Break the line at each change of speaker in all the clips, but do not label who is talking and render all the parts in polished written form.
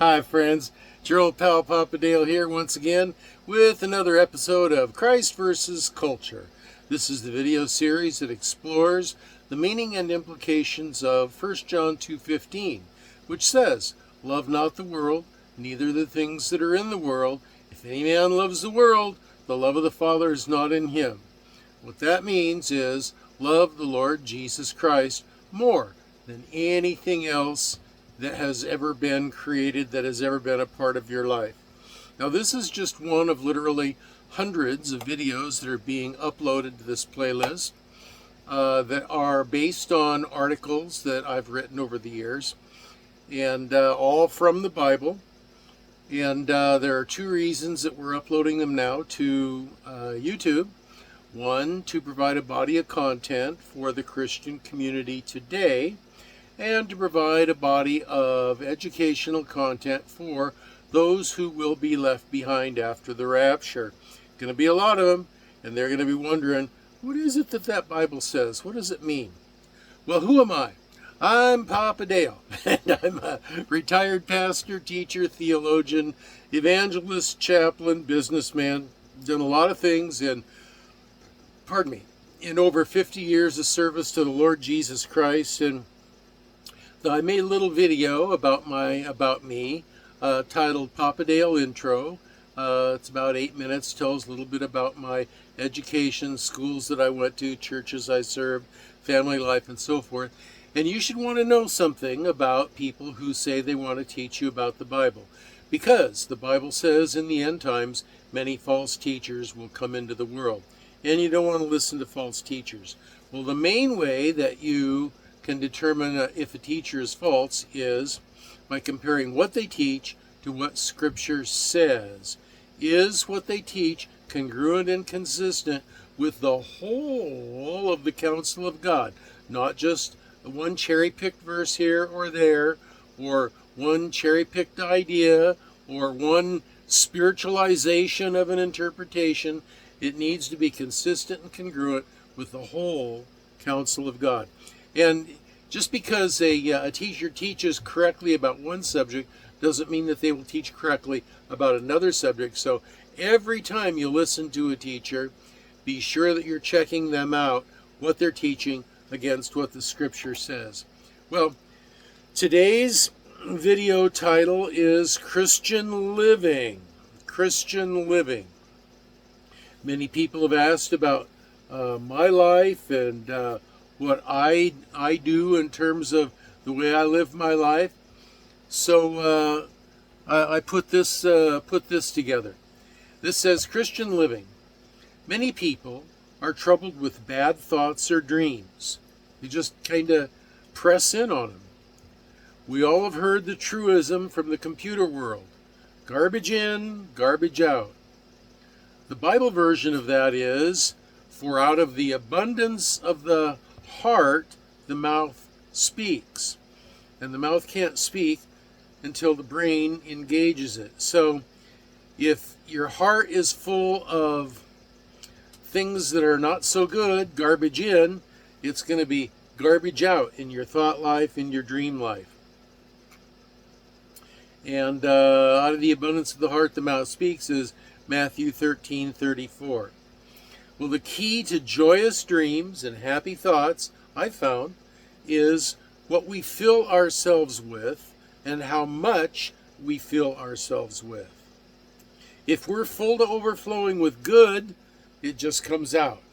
Hi friends, it's your old pal Papa Dale here once again with another episode of Christ versus Culture. This is the video series that explores the meaning and implications of 1 John 2:15, which says, "Love not the world, neither the things that are in the world. If any man loves the world, the love of the Father is not in him." What that means is love the Lord Jesus Christ more than anything else that has ever been created, that has ever been a part of your life. Now this is just one of literally hundreds of videos that are being uploaded to this playlist that are based on articles that I've written over the years, and all from the Bible. And there are two reasons that we're uploading them now to YouTube. One, to provide a body of content for the Christian community today, and to provide a body of educational content for those who will be left behind after the rapture. Going to be a lot of them, and they're going to be wondering, what is it that Bible says? What does it mean? Well, who am I? I'm Papa Dale, and I'm a retired pastor, teacher, theologian, evangelist, chaplain, businessman. Done a lot of things in over 50 years of service to the Lord Jesus Christ. And I made a little video about me titled Papa Dale Intro. It's about 8 minutes, tells a little bit about my education, schools that I went to, churches I served, family life, and so forth. And you should want to know something about people who say they want to teach you about the Bible, because the Bible says in the end times many false teachers will come into the world, and you don't want to listen to false teachers. Well, the main way that you can determine if a teacher is false is by comparing what they teach to what Scripture says. Is what they teach congruent and consistent with the whole of the counsel of God? Not just one cherry-picked verse here or there, or one cherry-picked idea, or one spiritualization of an interpretation. It needs to be consistent and congruent with the whole counsel of God. And just because a teacher teaches correctly about one subject doesn't mean that they will teach correctly about another subject. So every time you listen to a teacher, be sure that you're checking them out, what they're teaching against what the Scripture says. Well, today's video title is Christian Living. Christian Living. Many people have asked about my life and what I do in terms of the way I live my life. So I put this together. This says Christian living. Many people are troubled with bad thoughts or dreams. You just kind of press in on them. We all have heard the truism from the computer world: garbage in, garbage out. The Bible version of that is, "For out of the abundance of the heart, the mouth speaks." And the mouth can't speak until the brain engages it. So if your heart is full of things that are not so good, garbage in, it's going to be garbage out in your thought life, in your dream life. And out of the abundance of the heart, the mouth speaks is Matthew 13:34. Well, the key to joyous dreams and happy thoughts, I found, is what we fill ourselves with and how much we fill ourselves with. If we're full to overflowing with good, it just comes out.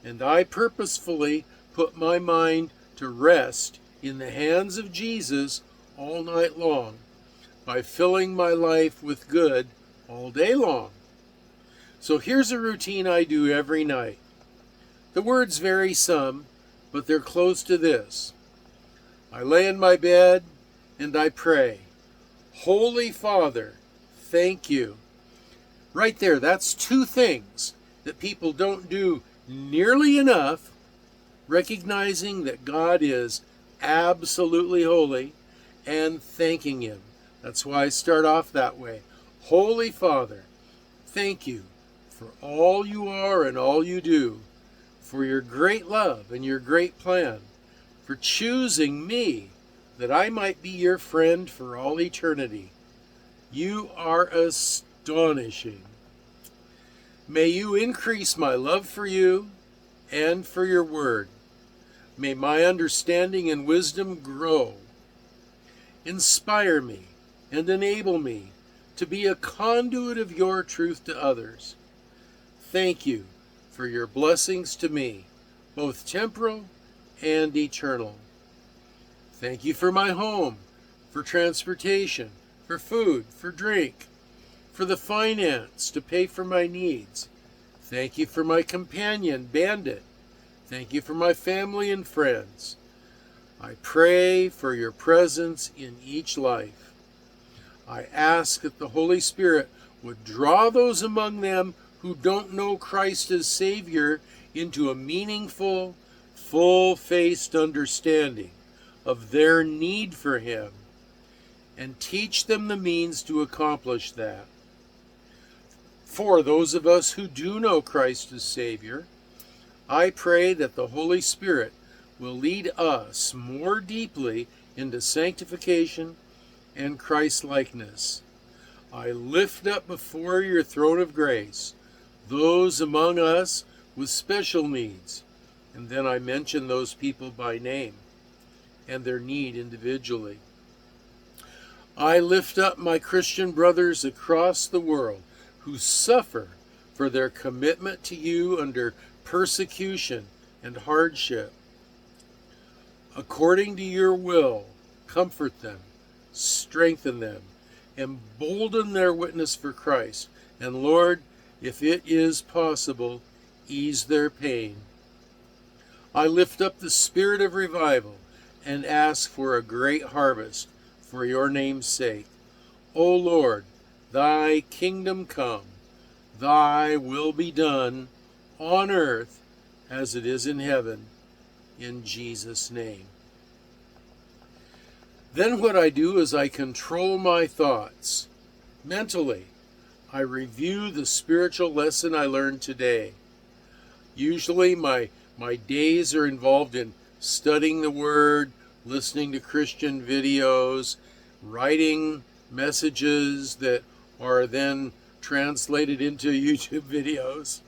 And I purposefully put my mind to rest in the hands of Jesus all night long by filling my life with good all day long. So here's a routine I do every night. The words vary some, but they're close to this. I lay in my bed and I pray, "Holy Father, thank you." Right there, that's two things that people don't do nearly enough, recognizing that God is absolutely holy and thanking Him. That's why I start off that way. Holy Father, thank you for all you are and all you do, for your great love and your great plan, for choosing me that I might be your friend for all eternity. You are astonishing. May you increase my love for you and for your word. May my understanding and wisdom grow. Inspire me and enable me to be a conduit of your truth to others. Thank you for your blessings to me, both temporal and eternal. Thank you for my home, for transportation, for food, for drink, for the finance to pay for my needs. Thank you for my companion, Bandit. Thank you for my family and friends. I pray for your presence in each life. I ask that the Holy Spirit would draw those among them who don't know Christ as Savior into a meaningful, full-faced understanding of their need for Him, and teach them the means to accomplish that. For those of us who do know Christ as Savior, I pray that the Holy Spirit will lead us more deeply into sanctification and Christ-likeness. I lift up before your throne of grace those among us with special needs, and then I mention those people by name and their need individually. I lift up my Christian brothers across the world who suffer for their commitment to you under persecution and hardship. According to your will, comfort them, strengthen them, embolden their witness for Christ, and Lord, if it is possible, ease their pain. I lift up the spirit of revival and ask for a great harvest for your name's sake. O Lord, thy kingdom come, thy will be done on earth as it is in heaven, in Jesus' name. Then what I do is I control my thoughts. Mentally, I review the spiritual lesson I learned today. Usually my days are involved in studying the Word, listening to Christian videos, writing messages that are then translated into YouTube videos.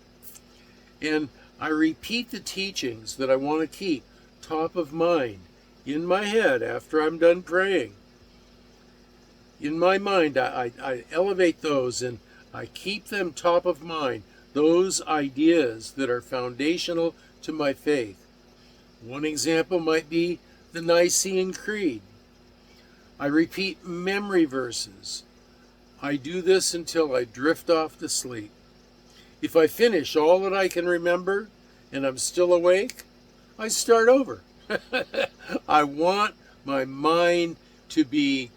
And I repeat the teachings that I want to keep top of mind in my head after I'm done praying. In my mind, I elevate those and I keep them top of mind, those ideas that are foundational to my faith. One example might be the Nicene Creed. I repeat memory verses. I do this until I drift off to sleep. If I finish all that I can remember and I'm still awake, I start over. I want my mind to be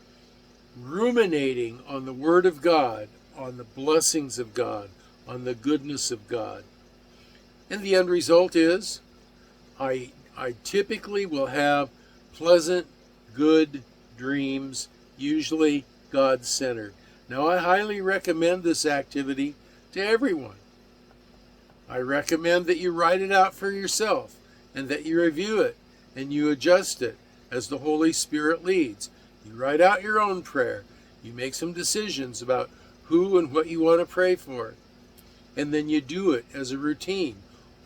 ruminating on the Word of God, on the blessings of God, on the goodness of God. And the end result is I typically will have pleasant, good dreams, usually God-centered. Now, I highly recommend this activity to everyone. I recommend that you write it out for yourself and that you review it and you adjust it as the Holy Spirit leads. You write out your own prayer. You make some decisions about who and what you want to pray for. And then you do it as a routine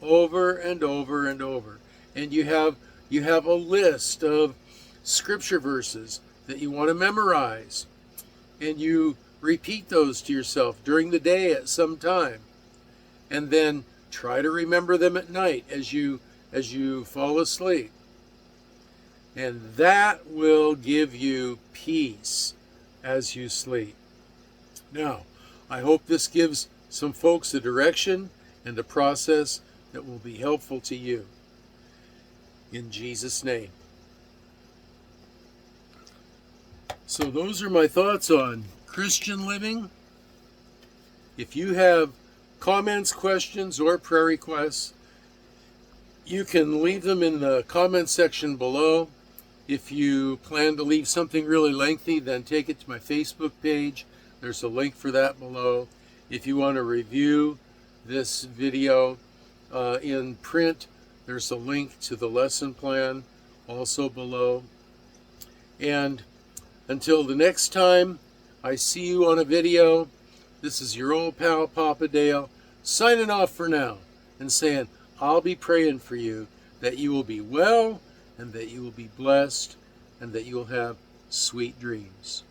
over and over and over. And you have a list of scripture verses that you want to memorize. And you repeat those to yourself during the day at some time. And then try to remember them at night as you fall asleep. And that will give you peace as you sleep. Now, I hope this gives some folks a direction and a process that will be helpful to you. In Jesus' name. So those are my thoughts on Christian living. If you have comments, questions, or prayer requests, you can leave them in the comment section below. If you plan to leave something really lengthy, then take it to my Facebook page. There's a link for that below. If you want to review this video in print, there's a link to the lesson plan also below. And until the next time, I see you on a video. This is your old pal Papa Dale signing off for now and saying I'll be praying for you that you will be well and that you will be blessed and that you will have sweet dreams.